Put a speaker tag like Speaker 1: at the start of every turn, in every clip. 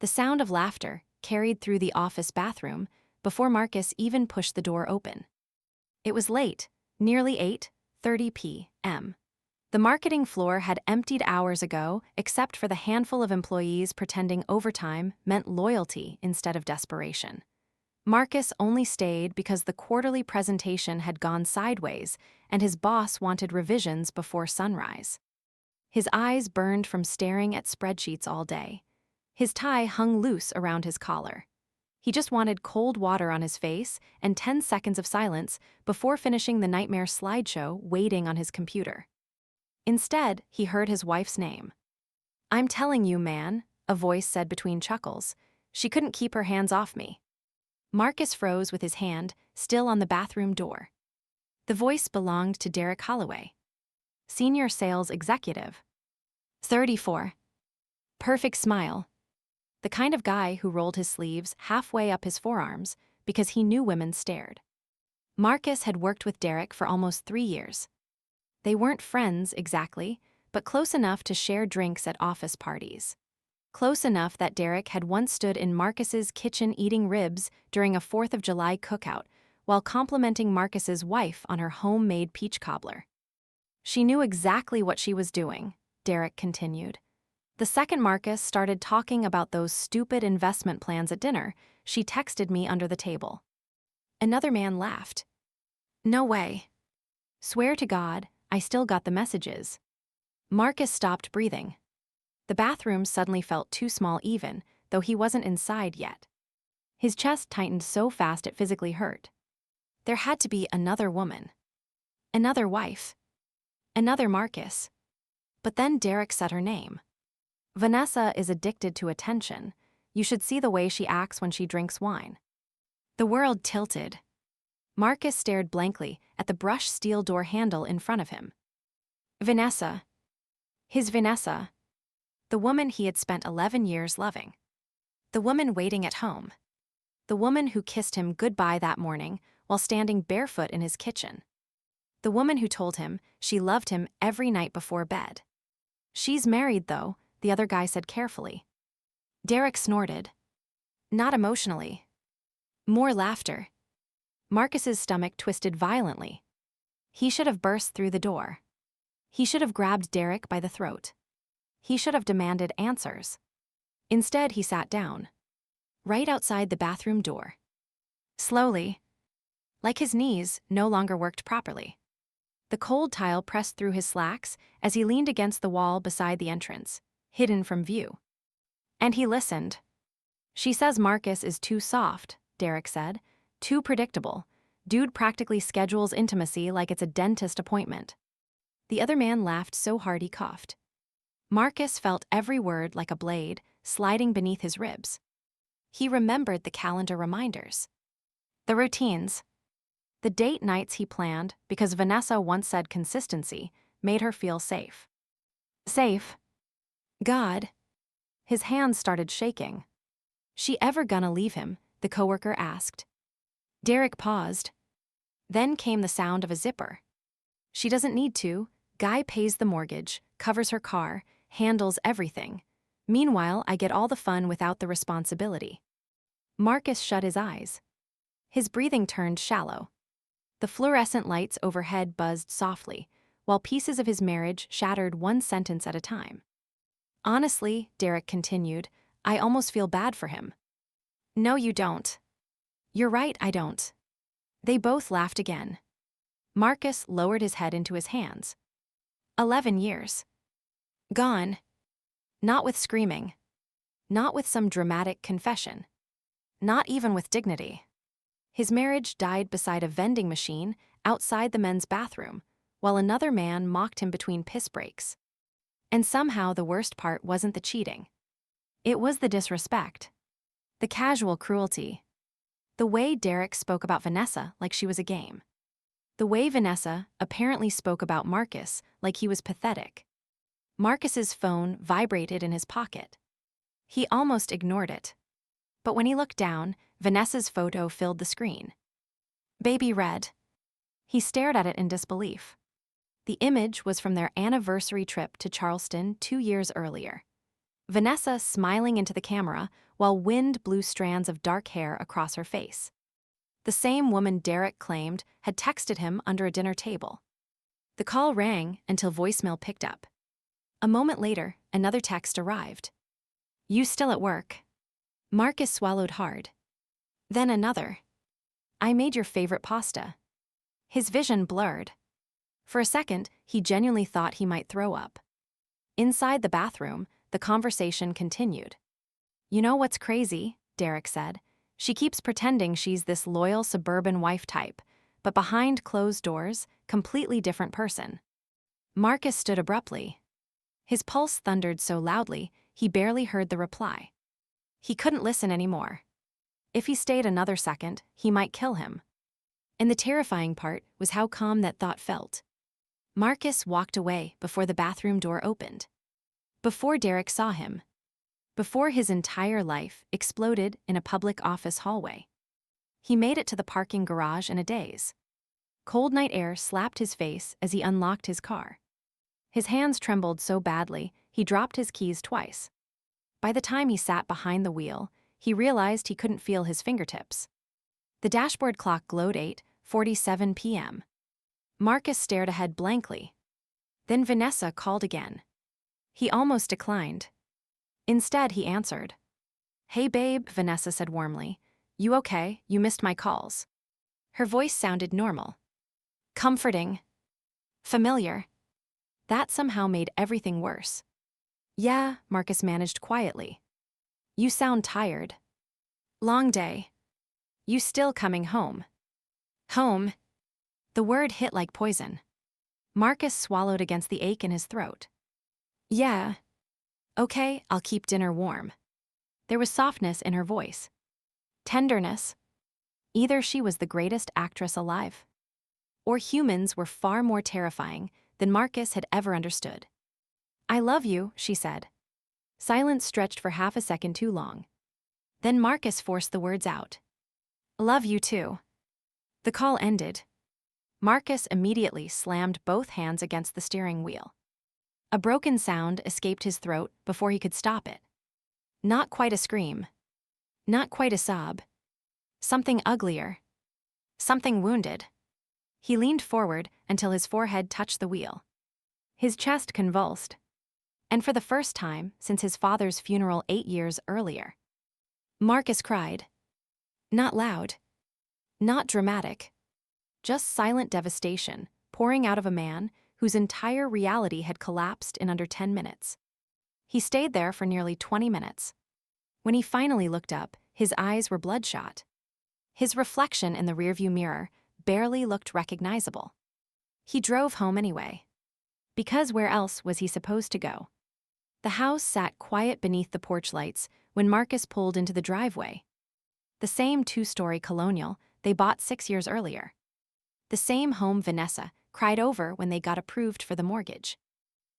Speaker 1: The sound of laughter carried through the office bathroom before Marcus even pushed the door open. It was late, nearly 8:30 p.m. The marketing floor had emptied hours ago except for the handful of employees pretending overtime meant loyalty instead of desperation. Marcus only stayed because the quarterly presentation had gone sideways and his boss wanted revisions before sunrise. His eyes burned from staring at spreadsheets all day. His tie hung loose around his collar. He just wanted cold water on his face and 10 seconds of silence before finishing the nightmare slideshow waiting on his computer. Instead, he heard his wife's name. "I'm telling you, man," a voice said between chuckles. "She couldn't keep her hands off me." Marcus froze with his hand still on the bathroom door. The voice belonged to Derek Holloway, senior sales executive. 34. Perfect smile. The kind of guy who rolled his sleeves halfway up his forearms because he knew women stared. Marcus had worked with Derek for almost 3 years. They weren't friends exactly, but close enough to share drinks at office parties. Close enough that Derek had once stood in Marcus's kitchen eating ribs during a 4th of July cookout while complimenting Marcus's wife on her homemade peach cobbler. "She knew exactly what she was doing," Derek continued. "The second Marcus started talking about those stupid investment plans at dinner, she texted me under the table." Another man laughed. "No way. Swear to God, I still got the messages." Marcus stopped breathing. The bathroom suddenly felt too small even, though he wasn't inside yet. His chest tightened so fast it physically hurt. There had to be another woman. Another wife. Another Marcus. But then Derek said her name. "Vanessa is addicted to attention. You should see the way she acts when she drinks wine." The world tilted. Marcus stared blankly at the brushed steel door handle in front of him. Vanessa. His Vanessa. The woman he had spent 11 years loving. The woman waiting at home. The woman who kissed him goodbye that morning while standing barefoot in his kitchen. The woman who told him she loved him every night before bed. "She's married, though," the other guy said carefully. Derek snorted. Not emotionally. More laughter. Marcus's stomach twisted violently. He should have burst through the door. He should have grabbed Derek by the throat. He should have demanded answers. Instead, he sat down. Right outside the bathroom door. Slowly. Like his knees no longer worked properly. The cold tile pressed through his slacks as he leaned against the wall beside the entrance, hidden from view. And he listened. "She says Marcus is too soft," Derek said. "Too predictable. Dude practically schedules intimacy like it's a dentist appointment." The other man laughed so hard he coughed. Marcus felt every word like a blade sliding beneath his ribs. He remembered the calendar reminders. The routines. The date nights he planned because Vanessa once said consistency made her feel safe. Safe. God. His hands started shaking. "She ever gonna leave him?" the coworker asked. Derek paused. Then came the sound of a zipper. "She doesn't need to. Guy pays the mortgage, covers her car, handles everything. Meanwhile, I get all the fun without the responsibility." Marcus shut his eyes. His breathing turned shallow. The fluorescent lights overhead buzzed softly, while pieces of his marriage shattered one sentence at a time. "Honestly," Derek continued, "I almost feel bad for him." "No, you don't." "You're right, I don't." They both laughed again. Marcus lowered his head into his hands. 11 years. Gone. Not with screaming. Not with some dramatic confession. Not even with dignity. His marriage died beside a vending machine outside the men's bathroom, while another man mocked him between piss breaks. And somehow the worst part wasn't the cheating. It was the disrespect. The casual cruelty. The way Derek spoke about Vanessa like she was a game. The way Vanessa apparently spoke about Marcus like he was pathetic. Marcus's phone vibrated in his pocket. He almost ignored it. But when he looked down, Vanessa's photo filled the screen. Baby red. He stared at it in disbelief. The image was from their anniversary trip to Charleston 2 years earlier. Vanessa smiling into the camera while wind blew strands of dark hair across her face. The same woman Derek claimed had texted him under a dinner table. The call rang until voicemail picked up. A moment later, another text arrived. "You still at work?" Marcus swallowed hard. Then another. "I made your favorite pasta." His vision blurred. For a second, he genuinely thought he might throw up. Inside the bathroom, the conversation continued. "You know what's crazy?" Derek said. "She keeps pretending she's this loyal suburban wife type, but behind closed doors, completely different person." Marcus stood abruptly. His pulse thundered so loudly, he barely heard the reply. He couldn't listen anymore. If he stayed another second, he might kill him. And the terrifying part was how calm that thought felt. Marcus walked away before the bathroom door opened. Before Derek saw him. Before his entire life exploded in a public office hallway. He made it to the parking garage in a daze. Cold night air slapped his face as he unlocked his car. His hands trembled so badly, he dropped his keys twice. By the time he sat behind the wheel, he realized he couldn't feel his fingertips. The dashboard clock glowed 8:47 p.m. Marcus stared ahead blankly. Then Vanessa called again. He almost declined. Instead, he answered. "Hey babe," Vanessa said warmly. "You okay? You missed my calls." Her voice sounded normal. Comforting. Familiar. That somehow made everything worse. "Yeah," Marcus managed quietly. "You sound tired. Long day. You still coming home?" Home. The word hit like poison. Marcus swallowed against the ache in his throat. "Yeah. Okay, I'll keep dinner warm." There was softness in her voice. Tenderness. Either she was the greatest actress alive, or humans were far more terrifying than Marcus had ever understood. "I love you," she said. Silence stretched for half a second too long. Then Marcus forced the words out. "Love you too." The call ended. Marcus immediately slammed both hands against the steering wheel. A broken sound escaped his throat before he could stop it. Not quite a scream. Not quite a sob. Something uglier. Something wounded. He leaned forward until his forehead touched the wheel. His chest convulsed. And for the first time since his father's funeral 8 years earlier. Marcus cried. Not loud. Not dramatic. Just silent devastation pouring out of a man whose entire reality had collapsed in under 10 minutes. He stayed there for nearly 20 minutes. When he finally looked up, his eyes were bloodshot. His reflection in the rearview mirror barely looked recognizable. He drove home anyway. Because where else was he supposed to go? The house sat quiet beneath the porch lights when Marcus pulled into the driveway. The same 2-story colonial they bought 6 years earlier. The same home Vanessa cried over when they got approved for the mortgage.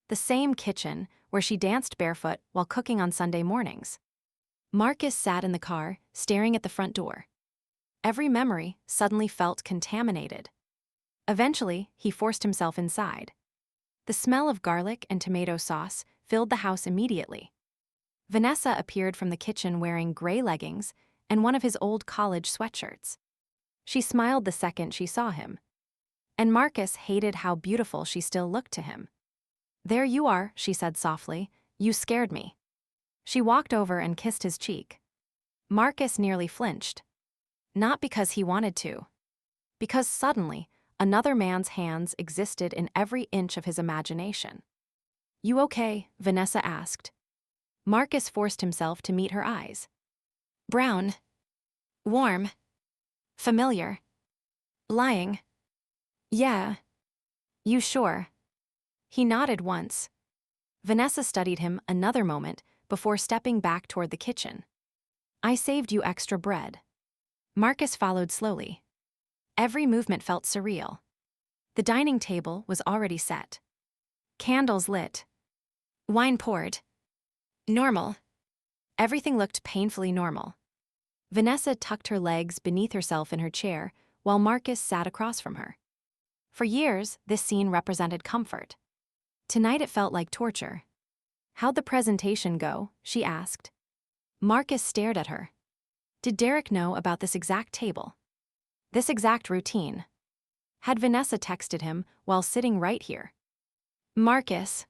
Speaker 1: The same kitchen where she danced barefoot while cooking on Sunday mornings. Marcus sat in the car, staring at the front door. Every memory suddenly felt contaminated. Eventually, he forced himself inside. The smell of garlic and tomato sauce filled the house immediately. Vanessa appeared from the kitchen wearing gray leggings and one of his old college sweatshirts. She smiled the second she saw him. And Marcus hated how beautiful she still looked to him. "There you are," she said softly. "You scared me." She walked over and kissed his cheek. Marcus nearly flinched. Not because he wanted to. Because suddenly, another man's hands existed in every inch of his imagination. "You okay?" Vanessa asked. Marcus forced himself to meet her eyes. Brown. Warm. Familiar. Lying. "Yeah. You sure?" He nodded once. Vanessa studied him another moment before stepping back toward the kitchen. "I saved you extra bread." Marcus followed slowly. Every movement felt surreal. The dining table was already set. Candles lit. Wine poured. Normal. Everything looked painfully normal. Vanessa tucked her legs beneath herself in her chair while Marcus sat across from her. For years, this scene represented comfort. Tonight it felt like torture. How'd the presentation go? She asked. Marcus stared at her. Did Derek know about this exact table? This exact routine? Had Vanessa texted him while sitting right here? Marcus.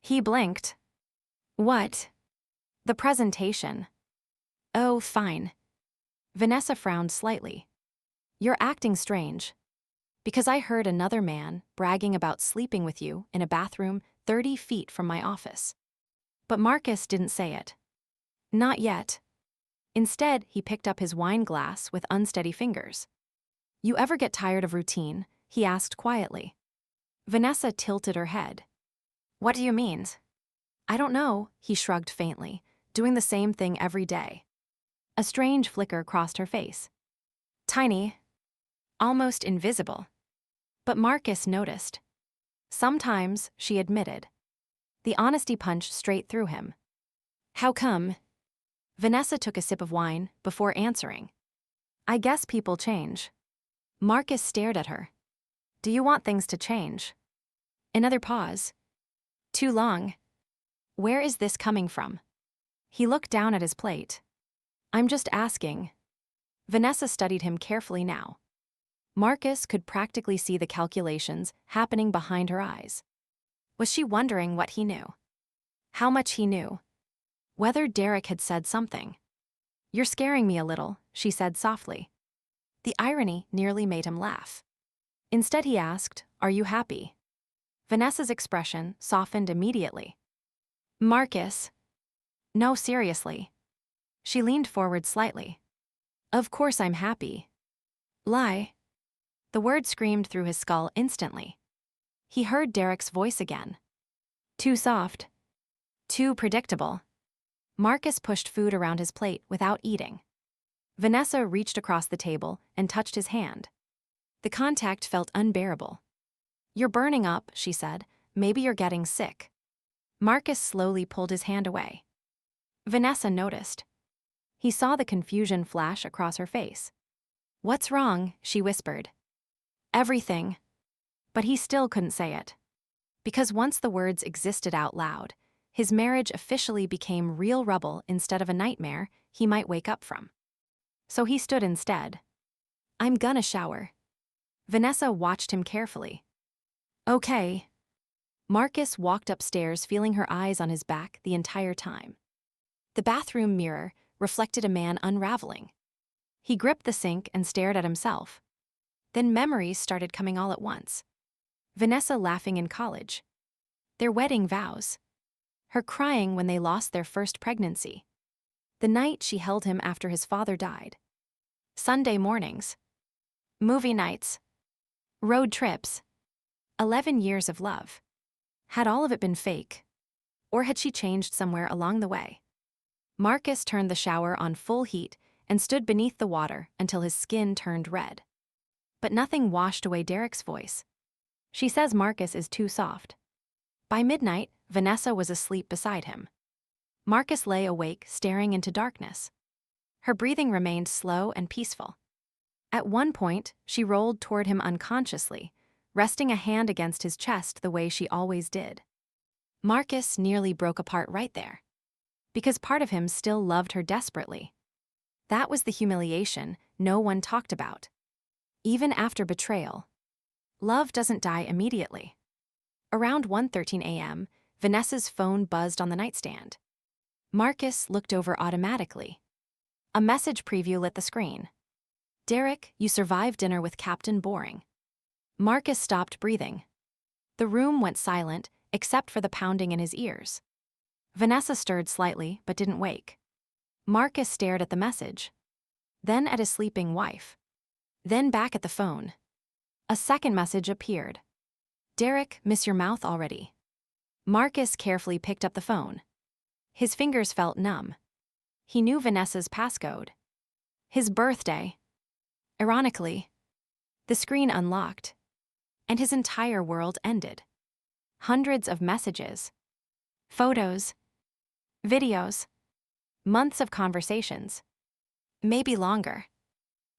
Speaker 1: He blinked. What? The presentation. Oh, fine. Vanessa frowned slightly. You're acting strange. Because I heard another man bragging about sleeping with you in a bathroom 30 feet from my office. But Marcus didn't say it. Not yet. Instead, he picked up his wine glass with unsteady fingers. You ever get tired of routine? He asked quietly. Vanessa tilted her head. What do you mean? I don't know, he shrugged faintly, doing the same thing every day. A strange flicker crossed her face. Tiny. Almost invisible. But Marcus noticed. Sometimes, she admitted. The honesty punched straight through him. How come? Vanessa took a sip of wine before answering. I guess people change. Marcus stared at her. Do you want things to change? Another pause. Too long. Where is this coming from? He looked down at his plate. I'm just asking. Vanessa studied him carefully now. Marcus could practically see the calculations happening behind her eyes. Was she wondering what he knew? How much he knew? Whether Derek had said something. You're scaring me a little, she said softly. The irony nearly made him laugh. Instead he asked, Are you happy? Vanessa's expression softened immediately. Marcus. No, seriously. She leaned forward slightly. Of course I'm happy. Lie. The word screamed through his skull instantly. He heard Derek's voice again. Too soft. Too predictable. Marcus pushed food around his plate without eating. Vanessa reached across the table and touched his hand. The contact felt unbearable. You're burning up, she said. Maybe you're getting sick. Marcus slowly pulled his hand away. Vanessa noticed. He saw the confusion flash across her face. What's wrong? She whispered. Everything. But he still couldn't say it. Because once the words existed out loud, his marriage officially became real rubble instead of a nightmare he might wake up from. So he stood instead. I'm gonna shower. Vanessa watched him carefully. Okay. Marcus walked upstairs, feeling her eyes on his back the entire time. The bathroom mirror reflected a man unraveling. He gripped the sink and stared at himself. Then memories started coming all at once. Vanessa laughing in college. Their wedding vows. Her crying when they lost their first pregnancy. The night she held him after his father died. Sunday mornings. Movie nights. Road trips. 11 years of love. Had all of it been fake? Or had she changed somewhere along the way? Marcus turned the shower on full heat and stood beneath the water until his skin turned red. But nothing washed away Derek's voice. She says Marcus is too soft. By midnight, Vanessa was asleep beside him. Marcus lay awake, staring into darkness. Her breathing remained slow and peaceful. At one point, she rolled toward him unconsciously, resting a hand against his chest the way she always did. Marcus nearly broke apart right there. Because part of him still loved her desperately. That was the humiliation no one talked about. Even after betrayal, love doesn't die immediately. Around 1:13 a.m., Vanessa's phone buzzed on the nightstand. Marcus looked over automatically. A message preview lit the screen. Derek, you survived dinner with Captain Boring. Marcus stopped breathing. The room went silent, except for the pounding in his ears. Vanessa stirred slightly, but didn't wake. Marcus stared at the message. Then at his sleeping wife. Then back at the phone. A second message appeared. Derek, miss your mouth already. Marcus carefully picked up the phone. His fingers felt numb. He knew Vanessa's passcode. His birthday. Ironically, the screen unlocked, and his entire world ended. Hundreds of messages. Photos. Videos. Months of conversations. Maybe longer.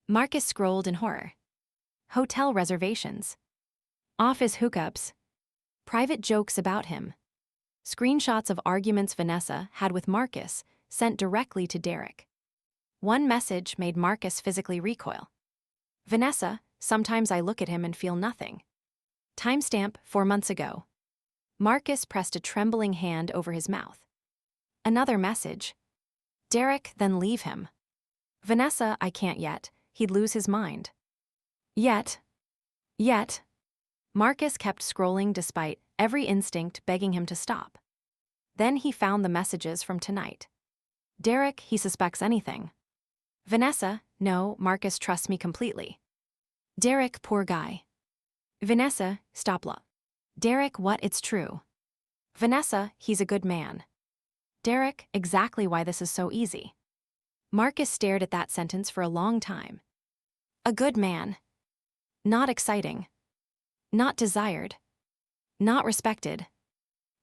Speaker 1: Marcus scrolled in horror. Hotel reservations. Office hookups. Private jokes about him. Screenshots of arguments Vanessa had with Marcus sent directly to Derek. One message made Marcus physically recoil. Vanessa, sometimes I look at him and feel nothing. Timestamp 4 months ago. Marcus pressed a trembling hand over his mouth. Another message. Derek, then leave him. Vanessa, I can't yet. He'd lose his mind. Yet. Marcus kept scrolling despite every instinct begging him to stop. Then he found the messages from tonight. Derek, he suspects anything. Vanessa, no, Marcus trusts me completely. Derek, poor guy. Vanessa, stop. Derek, what? It's true. Vanessa, he's a good man. Derek, exactly why this is so easy. Marcus stared at that sentence for a long time. A good man. Not exciting. Not desired. Not respected.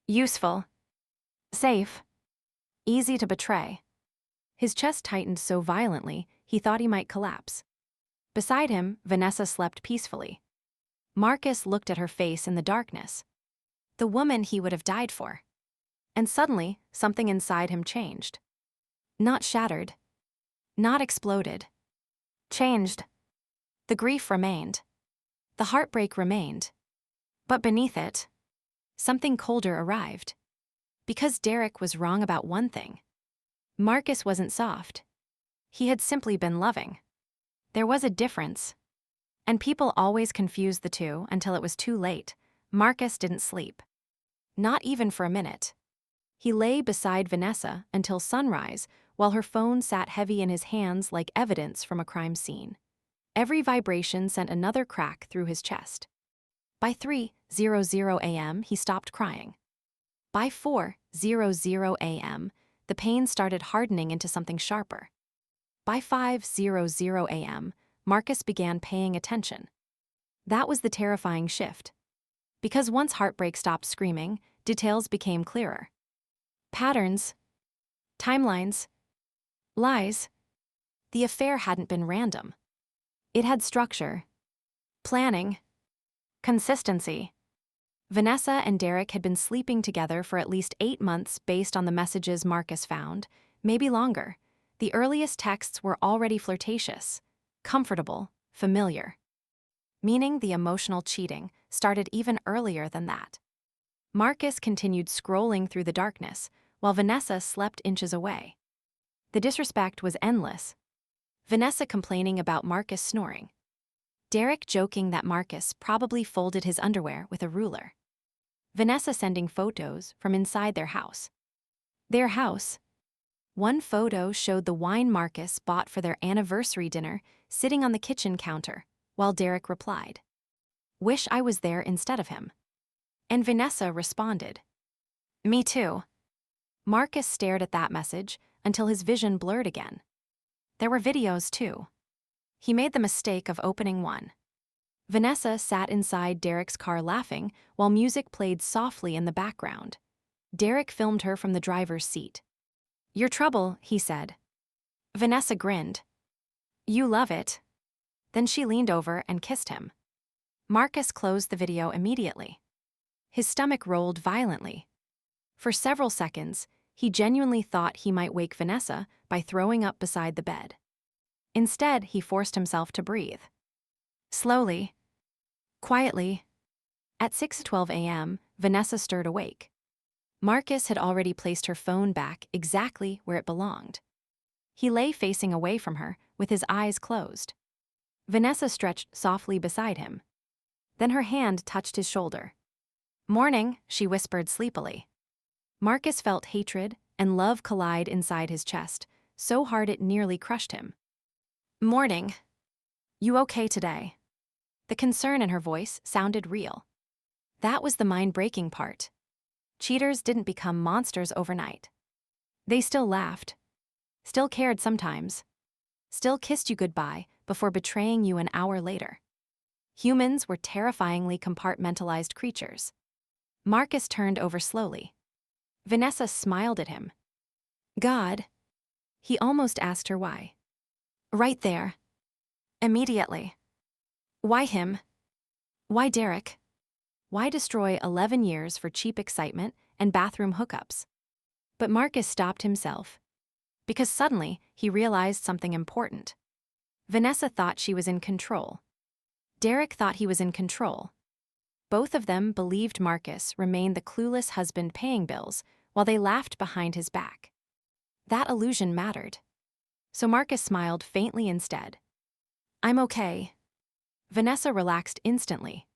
Speaker 1: Useful. Safe. Easy to betray. His chest tightened so violently he thought he might collapse. Beside him, Vanessa slept peacefully. Marcus looked at her face in the darkness. The woman he would have died for. And suddenly, something inside him changed. Not shattered. Not exploded. Changed. The grief remained. The heartbreak remained. But beneath it, something colder arrived. Because Derek was wrong about one thing. Marcus wasn't soft. He had simply been loving. There was a difference. And people always confused the two until it was too late. Marcus didn't sleep. Not even for a minute. He lay beside Vanessa until sunrise, while her phone sat heavy in his hands like evidence from a crime scene. Every vibration sent another crack through his chest. By 3:00 a.m., he stopped crying. By 4:00 a.m., the pain started hardening into something sharper. By 5:00 a.m., Marcus began paying attention. That was the terrifying shift. Because once heartbreak stopped screaming, details became clearer. Patterns. Timelines. Lies. The affair hadn't been random. It had structure. Planning. Consistency. Vanessa and Derek had been sleeping together for at least 8 months based on the messages Marcus found, maybe longer. The earliest texts were already flirtatious, comfortable, familiar. Meaning the emotional cheating started even earlier than that. Marcus continued scrolling through the darkness, while Vanessa slept inches away. The disrespect was endless. Vanessa complaining about Marcus snoring. Derek joking that Marcus probably folded his underwear with a ruler. Vanessa sending photos from inside their house. Their house. One photo showed the wine Marcus bought for their anniversary dinner sitting on the kitchen counter, while Derek replied, "Wish I was there instead of him." And Vanessa responded, "Me too." Marcus stared at that message until his vision blurred again. There were videos too. He made the mistake of opening one. Vanessa sat inside Derek's car laughing while music played softly in the background. Derek filmed her from the driver's seat. "Your trouble," he said. Vanessa grinned. "You love it." Then she leaned over and kissed him. Marcus closed the video immediately. His stomach rolled violently. For several seconds, he genuinely thought he might wake Vanessa by throwing up beside the bed. Instead, he forced himself to breathe. Slowly. Quietly. At 6:12 a.m., Vanessa stirred awake. Marcus had already placed her phone back exactly where it belonged. He lay facing away from her, with his eyes closed. Vanessa stretched softly beside him. Then her hand touched his shoulder. "Morning," she whispered sleepily. Marcus felt hatred and love collide inside his chest, so hard it nearly crushed him. "Morning. You okay today?" The concern in her voice sounded real. That was the mind-breaking part. Cheaters didn't become monsters overnight. They still laughed. Still cared sometimes. Still kissed you goodbye before betraying you an hour later. Humans were terrifyingly compartmentalized creatures. Marcus turned over slowly. Vanessa smiled at him. "God." He almost asked her why. "Right there. Immediately. Why him? Why Derek? Why destroy 11 years for cheap excitement and bathroom hookups. But Marcus stopped himself. Because suddenly, he realized something important. Vanessa thought she was in control. Derek thought he was in control. Both of them believed Marcus remained the clueless husband paying bills while they laughed behind his back. That illusion mattered. So Marcus smiled faintly instead. "I'm okay." Vanessa relaxed instantly.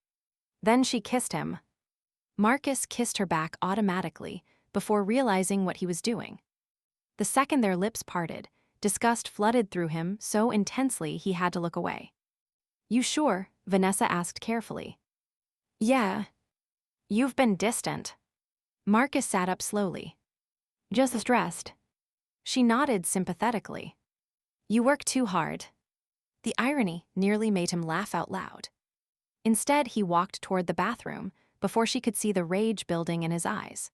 Speaker 1: Then she kissed him. Marcus kissed her back automatically before realizing what he was doing. The second their lips parted, disgust flooded through him so intensely he had to look away. "You sure?" Vanessa asked carefully. "Yeah." "You've been distant." Marcus sat up slowly. "Just stressed." She nodded sympathetically. "You work too hard." The irony nearly made him laugh out loud. Instead, he walked toward the bathroom before she could see the rage building in his eyes.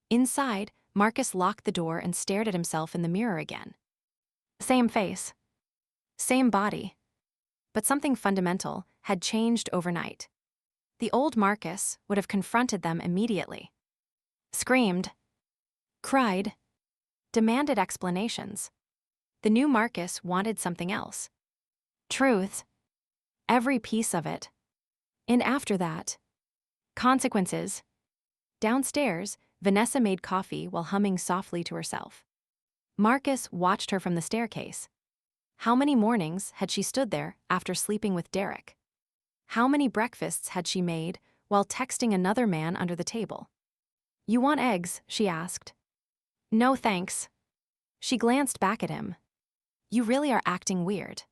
Speaker 1: Inside, Marcus locked the door and stared at himself in the mirror again. Same face. Same body. But something fundamental had changed overnight. The old Marcus would have confronted them immediately. Screamed. Cried. Demanded explanations. The new Marcus wanted something else. Truth. Every piece of it. And after that, consequences. Downstairs, Vanessa made coffee while humming softly to herself. Marcus watched her from the staircase. How many mornings had she stood there after sleeping with Derek? How many breakfasts had she made while texting another man under the table? "You want eggs?" she asked. "No thanks." She glanced back at him. "You really are acting weird."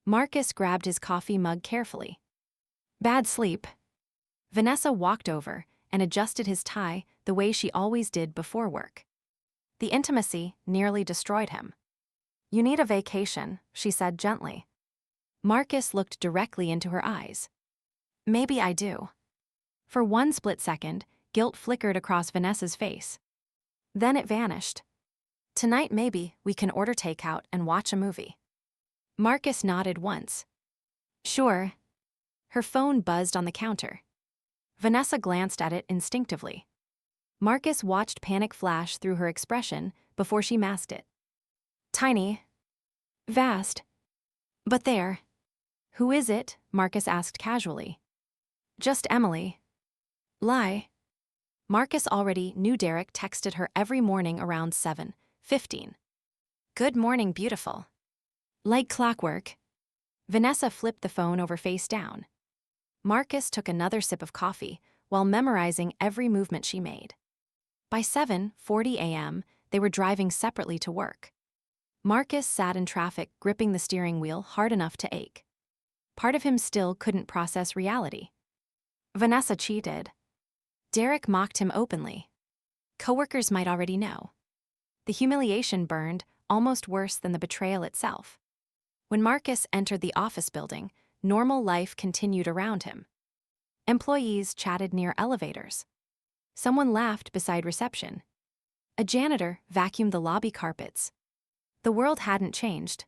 Speaker 1: Marcus grabbed his coffee mug carefully. "Bad sleep." Vanessa walked over and adjusted his tie the way she always did before work. The intimacy nearly destroyed him. "You need a vacation," she said gently. Marcus looked directly into her eyes. "Maybe I do." For one split second, guilt flickered across Vanessa's face. Then it vanished. "Tonight maybe we can order takeout and watch a movie." Marcus nodded once. "Sure." Her phone buzzed on the counter. Vanessa glanced at it instinctively. Marcus watched panic flash through her expression before she masked it. "Tiny. Vast. But there." "Who is it?" Marcus asked casually. "Just Emily." "Lie." Marcus already knew Derek texted her every morning around 7:15. "Good morning, beautiful." Like clockwork. Vanessa flipped the phone over face down. Marcus took another sip of coffee while memorizing every movement she made. By 7:40 a.m., they were driving separately to work. Marcus sat in traffic, gripping the steering wheel hard enough to ache. Part of him still couldn't process reality. Vanessa cheated. Derek mocked him openly. Coworkers might already know. The humiliation burned almost worse than the betrayal itself. When Marcus entered the office building, normal life continued around him. Employees chatted near elevators. Someone laughed beside reception. A janitor vacuumed the lobby carpets. The world hadn't changed.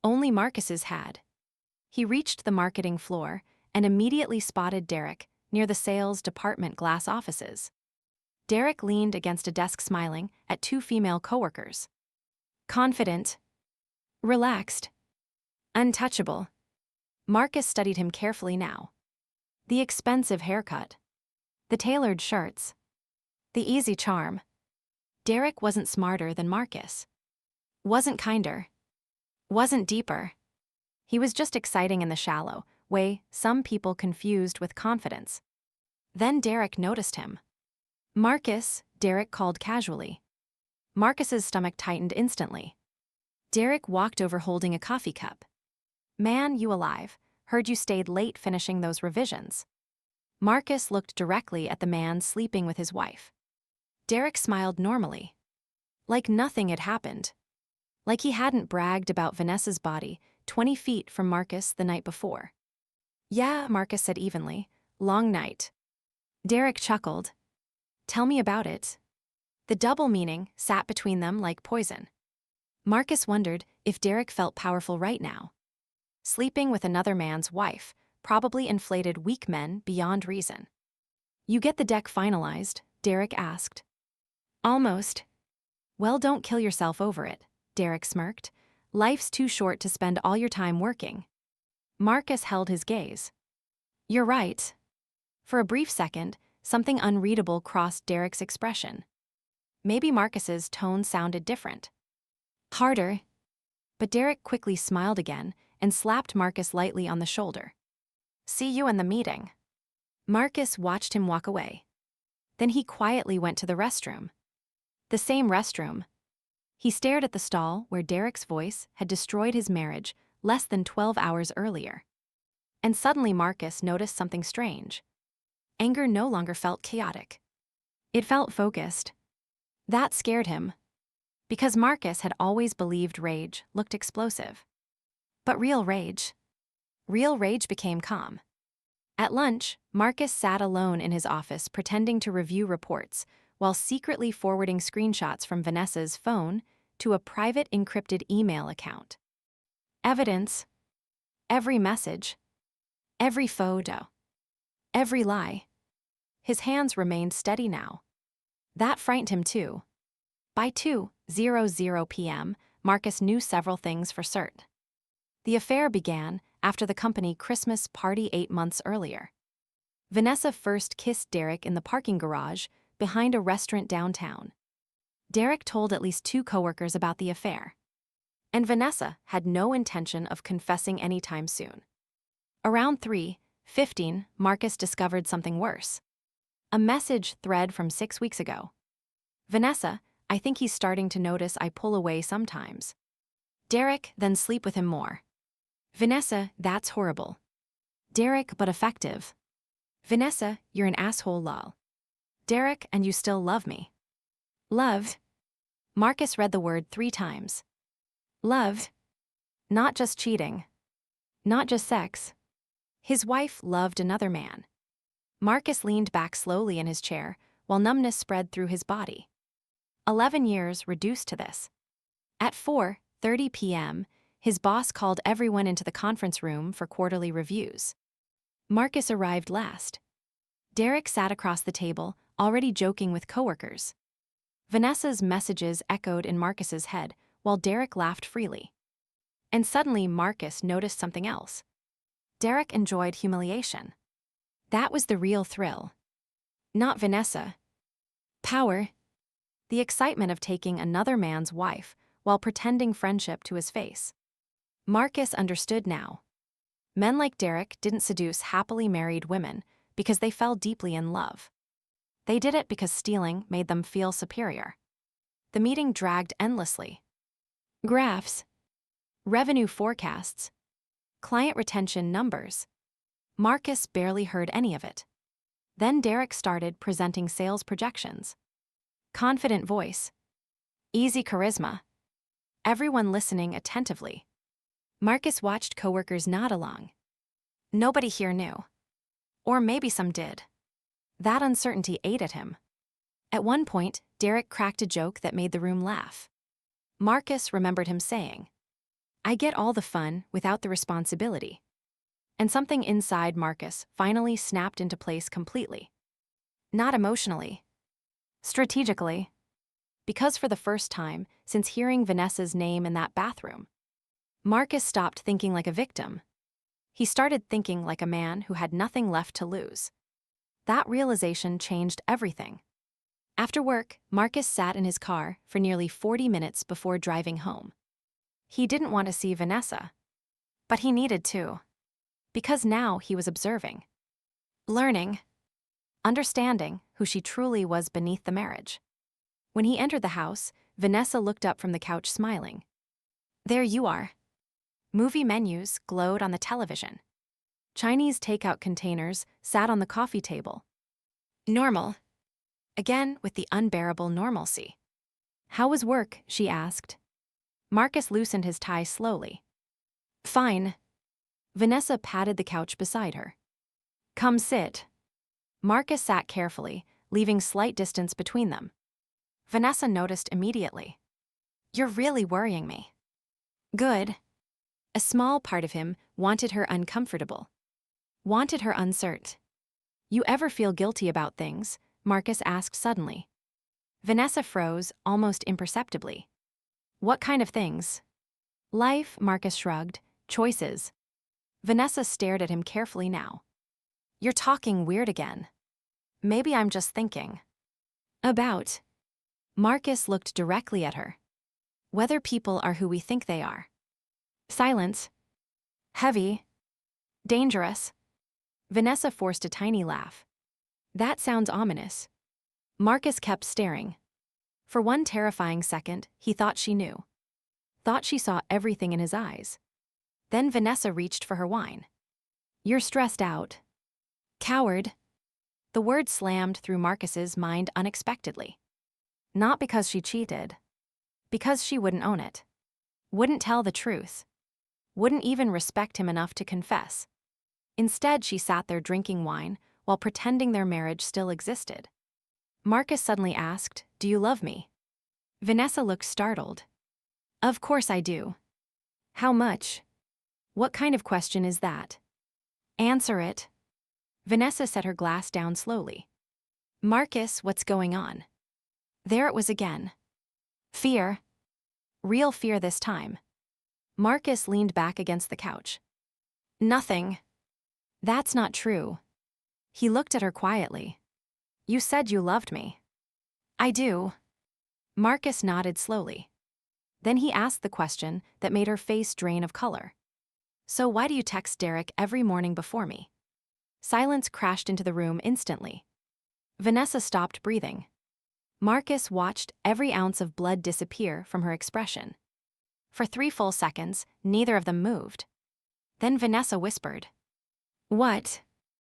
Speaker 1: Only Marcus's had. He reached the marketing floor and immediately spotted Derek near the sales department glass offices. Derek leaned against a desk smiling at two female coworkers. Confident. Relaxed. Untouchable. Marcus studied him carefully now. The expensive haircut. The tailored shirts. The easy charm. Derek wasn't smarter than Marcus. Wasn't kinder. Wasn't deeper. He was just exciting in the shallow way some people confused with confidence. Then Derek noticed him. "Marcus," Derek called casually. Marcus's stomach tightened instantly. Derek walked over holding a coffee cup. "Man, you alive. Heard you stayed late finishing those revisions." Marcus looked directly at the man sleeping with his wife. Derek smiled normally. Like nothing had happened. Like he hadn't bragged about Vanessa's body 20 feet from Marcus the night before. "Yeah," Marcus said evenly. "Long night." Derek chuckled. "Tell me about it." The double meaning sat between them like poison. Marcus wondered if Derek felt powerful right now. Sleeping with another man's wife probably inflated weak men beyond reason. "You get the deck finalized," Derek asked. Almost. Well, don't kill yourself over it, Derek smirked. Life's too short to spend all your time working. Marcus held his gaze. You're right. For a brief second, something unreadable crossed Derek's expression. Maybe Marcus's tone sounded different. Harder. But Derek quickly smiled again and slapped Marcus lightly on the shoulder. See you in the meeting. Marcus watched him walk away. Then he quietly went to the restroom. The same restroom. He stared at the stall where Derek's voice had destroyed his marriage less than 12 hours earlier. And suddenly Marcus noticed something strange. Anger no longer felt chaotic. It felt focused. That scared him, because Marcus had always believed rage looked explosive. But real rage became calm. At lunch, Marcus sat alone in his office pretending to review reports while secretly forwarding screenshots from Vanessa's phone to a private encrypted email account. Evidence. Every message. Every photo. Every lie. His hands remained steady now. That frightened him too. By 2:00 p.m., Marcus knew several things for certain. The affair began after the company Christmas party 8 months earlier. Vanessa first kissed Derek in the parking garage behind a restaurant downtown. Derek told at least 2 coworkers about the affair. And Vanessa had no intention of confessing anytime soon. Around 3:15, Marcus discovered something worse. A message thread from 6 weeks ago. Vanessa, I think he's starting to notice I pull away sometimes. Derek, then sleep with him more. Vanessa, that's horrible. Derek, but effective. Vanessa, you're an asshole lol. Derek, and you still love me. Love. Marcus read the word 3 times. Love. Not just cheating. Not just sex. His wife loved another man. Marcus leaned back slowly in his chair while numbness spread through his body. 11 years reduced to this. At 4:30 p.m., his boss called everyone into the conference room for quarterly reviews. Marcus arrived last. Derek sat across the table, already joking with coworkers. Vanessa's messages echoed in Marcus's head while Derek laughed freely. And suddenly Marcus noticed something else. Derek enjoyed humiliation. That was the real thrill. Not Vanessa. Power. The excitement of taking another man's wife while pretending friendship to his face. Marcus understood now. Men like Derek didn't seduce happily married women because they fell deeply in love. They did it because stealing made them feel superior. The meeting dragged endlessly. Graphs. Revenue forecasts. Client retention numbers. Marcus barely heard any of it. Then Derek started presenting sales projections. Confident voice. Easy charisma. Everyone listening attentively. Marcus watched coworkers nod along. Nobody here knew. Or maybe some did. That uncertainty ate at him. At one point, Derek cracked a joke that made the room laugh. Marcus remembered him saying, I get all the fun without the responsibility. And something inside Marcus finally snapped into place completely. Not emotionally. Strategically. Because for the first time since hearing Vanessa's name in that bathroom, Marcus stopped thinking like a victim. He started thinking like a man who had nothing left to lose. That realization changed everything. After work, Marcus sat in his car for nearly 40 minutes before driving home. He didn't want to see Vanessa. But he needed to. Because now he was observing. Learning. Understanding who she truly was beneath the marriage. When he entered the house, Vanessa looked up from the couch smiling. There you are. Movie menus glowed on the television. Chinese takeout containers sat on the coffee table. Normal. Again with the unbearable normalcy. How was work? She asked. Marcus loosened his tie slowly. Fine. Vanessa patted the couch beside her. Come sit. Marcus sat carefully, leaving slight distance between them. Vanessa noticed immediately. You're really worrying me. Good. A small part of him wanted her uncomfortable. Wanted her uncertain. You ever feel guilty about things, Marcus asked suddenly. Vanessa froze, almost imperceptibly. What kind of things? Life, Marcus shrugged. Choices. Vanessa stared at him carefully now. You're talking weird again. Maybe I'm just thinking. About. Marcus looked directly at her. Whether people are who we think they are. Silence. Heavy. Dangerous. Vanessa forced a tiny laugh. That sounds ominous. Marcus kept staring. For one terrifying second, he thought she knew. Thought she saw everything in his eyes. Then Vanessa reached for her wine. You're stressed out. Coward. The word slammed through Marcus's mind unexpectedly. Not because she cheated. Because she wouldn't own it. Wouldn't tell the truth. Wouldn't even respect him enough to confess. Instead, she sat there drinking wine while pretending their marriage still existed. Marcus suddenly asked, "Do you love me?" Vanessa looked startled. Of course I do. How much? What kind of question is that? Answer it. Vanessa set her glass down slowly. Marcus, what's going on? There it was again. Fear. Real fear this time. Marcus leaned back against the couch. Nothing. That's not true. He looked at her quietly. You said you loved me. I do. Marcus nodded slowly. Then he asked the question that made her face drain of color. So why do you text Derek every morning before me? Silence crashed into the room instantly. Vanessa stopped breathing. Marcus watched every ounce of blood disappear from her expression. For 3 full seconds, neither of them moved. Then Vanessa whispered. What?